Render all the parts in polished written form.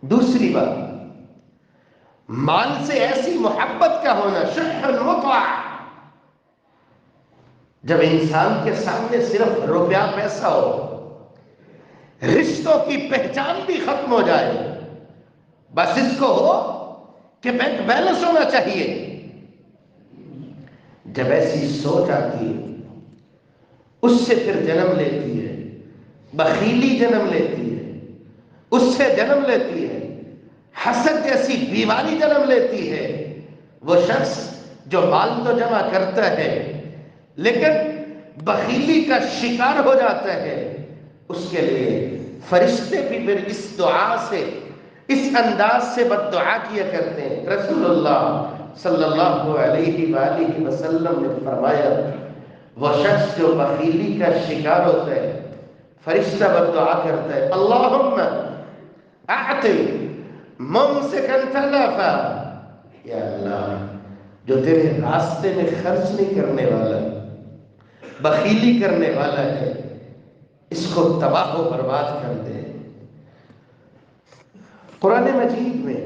دوسری بات، مال سے ایسی محبت کا ہونا، شح مطاع، جب انسان کے سامنے صرف روپیہ پیسہ ہو، رشتوں کی پہچان بھی ختم ہو جائے، بس اس کو ہو کہ بینک بیلنس ہونا چاہیے، جب ایسی سوچ آتی ہے اس سے پھر جنم لیتی ہے بخیلی، جنم لیتی ہے، اس سے جنم لیتی ہے حسد جیسی بیماری، جنم لیتی ہے۔ وہ شخص جو مال تو جمع کرتا ہے لیکن بخیلی کا شکار ہو جاتا ہے، اس کے لیے فرشتے بھی پھر اس دعا سے، اس انداز سے بد دعا کیا کرتے ہیں۔ رسول اللہ صلی اللہ علیہ وآلہ وسلم نے فرمایا، وہ شخص جو بخیلی کا شکار ہوتا ہے، فرشتہ بد دعا کرتا ہے، اللہم اعطی ممسکا تلفا، یا اللہ جو تیرے راستے میں خرچ نہیں کرنے والا، بخیلی کرنے والا ہے، اس کو تباہ و برباد کر دے۔ قرآن مجید میں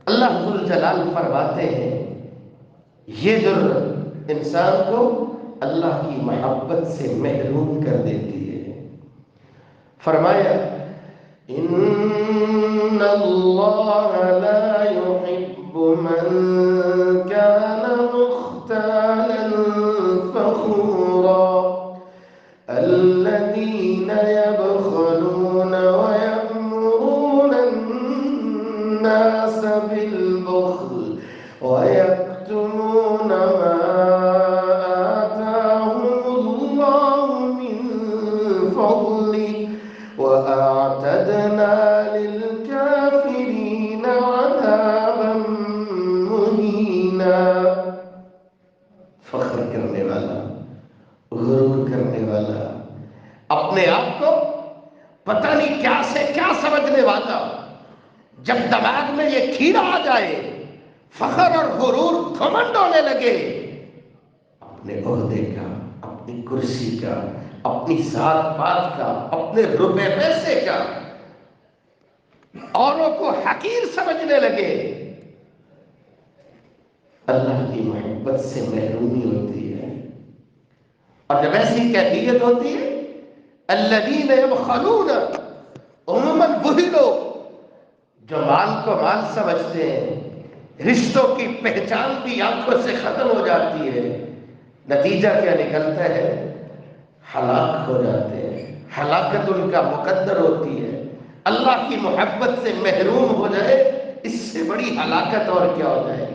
اللہ ذوالجلال فرماتے ہیں، یہ ضرورت انسان کو اللہ کی محبت سے محروم کر دیتی ہے۔ فرمایا، ان اللہ لا يحب من كان مختالا فخورا الذين يبخلون ويأمرون الناس بالبخل ويكتمون ما آتاهم الله من فضله وأعتدنا للكافرين عذابا مهينا۔ فخر کرنے والا، غرور کرنے والا، اپنے آپ کو پتہ نہیں کیا سے کیا سمجھنے والا، جب دماغ میں یہ کیڑا آ جائے، فخر اور غرور، گھمنڈ ہونے لگے اپنے عہدے کا، اپنی کرسی کا، اپنی ذات پات کا، اپنے روپے پیسے کا، اوروں کو حقیر سمجھنے لگے، اللہ کی محبت سے محرومی ہوتی ہے۔ اور جب ایسی کیفیت ہوتی ہے، الذین یبخلون، عموماً وہی لوگ جو مال کو مال سمجھتے ہیں، رشتوں کی پہچان بھی آنکھوں سے ختم ہو جاتی ہے، نتیجہ کیا نکلتا ہے؟ ہلاک ہو جاتے ہیں، ہلاکت ان کا مقدر ہوتی ہے۔ اللہ کی محبت سے محروم ہو جائے، اس سے بڑی ہلاکت اور کیا ہو جائے گی؟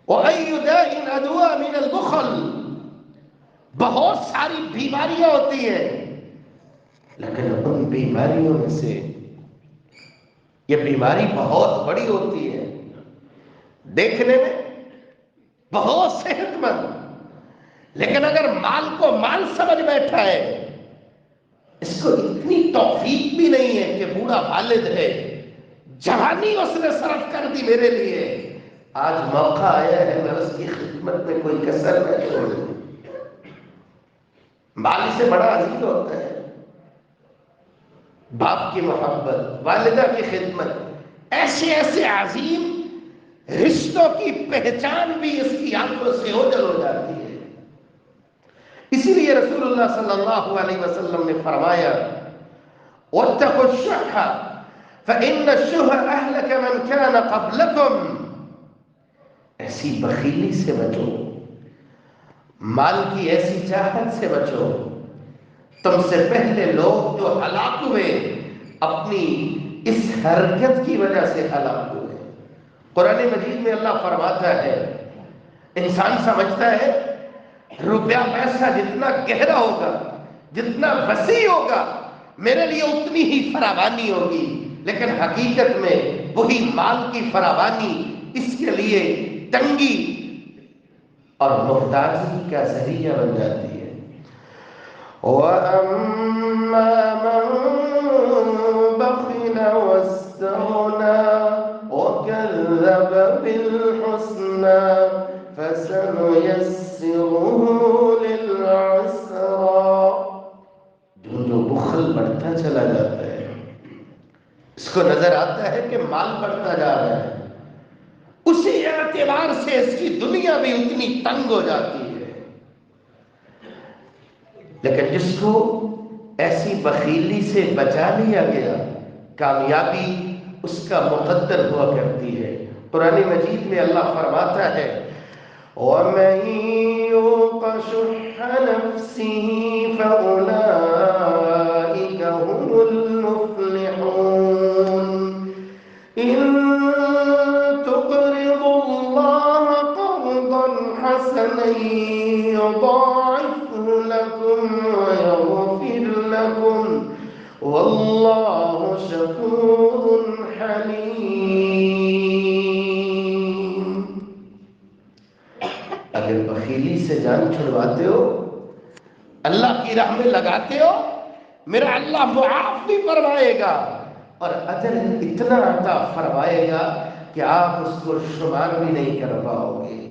وَأَيُّ دَاءٍ أَدْوَىٰ مِنَ الْبُخْلِ، بہت ساری بیماریاں ہوتی ہیں، لیکن ان بیماریوں میں سے یہ بیماری بہت بڑی ہوتی ہے، دیکھنے میں بہت صحت مند، لیکن اگر مال کو مال سمجھ بیٹھا ہے، اس کو اتنی توفیق بھی نہیں ہے کہ بوڑھا والد ہے، جوانی اس نے صرف کر دی میرے لیے، آج موقع آیا ہے میں اس کی خدمت میں کوئی کسر نہ چھوڑوں۔ مال سے بڑا عزیز ہوتا ہے باپ کی محبت، والدہ کی خدمت، ایسے ایسے عظیم رشتوں کی پہچان بھی اس کی آنکھوں سے اوجھل ہو جاتی ہے۔ اسی لیے رسول اللہ صلی اللہ علیہ وسلم نے فرمایا، وَاتَّقُوا الشُّحَّ فَإِنَّ الشُّحَّ أَهْلَكَ مَنْ كَانَ قَبْلَكُمْ، ایسی بخیلی سے بچو، مال کی ایسی چاہت سے بچو، تم سے پہلے لوگ جو ہلاک ہوئے اپنی اس حرکت کی وجہ سے ہلاک ہوئے۔ قرآن مجید میں اللہ فرماتا ہے، انسان سمجھتا ہے روپیہ پیسہ جتنا گہرا ہوگا، جتنا وسیع ہوگا، میرے لیے اتنی ہی فراوانی ہوگی، لیکن حقیقت میں وہی مال کی فراوانی اس کے لیے تنگی اور محتاجی کا ذریعہ بن جاتی ہے۔ وَأَمَّا مَن بَخِلَ وَاسْتَغْنَىٰ وَكَذَّبَ بِالْحُسْنَىٰ فَسَنُيَسِّرُهُ لِلْعُسْرَىٰ، جو بخل بڑھتا چلا جاتا ہے، اس کو نظر آتا ہے کہ مال بڑھتا جا رہا ہے، اسی اعتبار سے اس کی دنیا بھی اتنی تنگ ہو جاتی ہے۔ لیکن جس کو ایسی بخیلی سے بچا لیا گیا، کامیابی اس کا مقدر ہوا کرتی ہے۔ قرآن مجید میں اللہ فرماتا ہے وَمَن يُوقَ شُحَّ نَفْسِهِ فَأُولَئِكَ هُمُ الْمُفْلِحُونَ إِن تُقْرِضُوا اللَّهَ قَرْضًا حَسَنًا يُضَاعِفْهُ لَكُمْ وَيَغْفِرْ لَكُمْ وَاللَّهُ شَكُورٌ حَلِيمٌ۔ اگر بخیلی سے جان چھڑواتے ہو، اللہ کی راہ میں لگاتے ہو، میرا اللہ معاف بھی فرمائے گا اور اجر اتنا عطا فرمائے گا کہ آپ اس کو شمار بھی نہیں کر پاؤ گے۔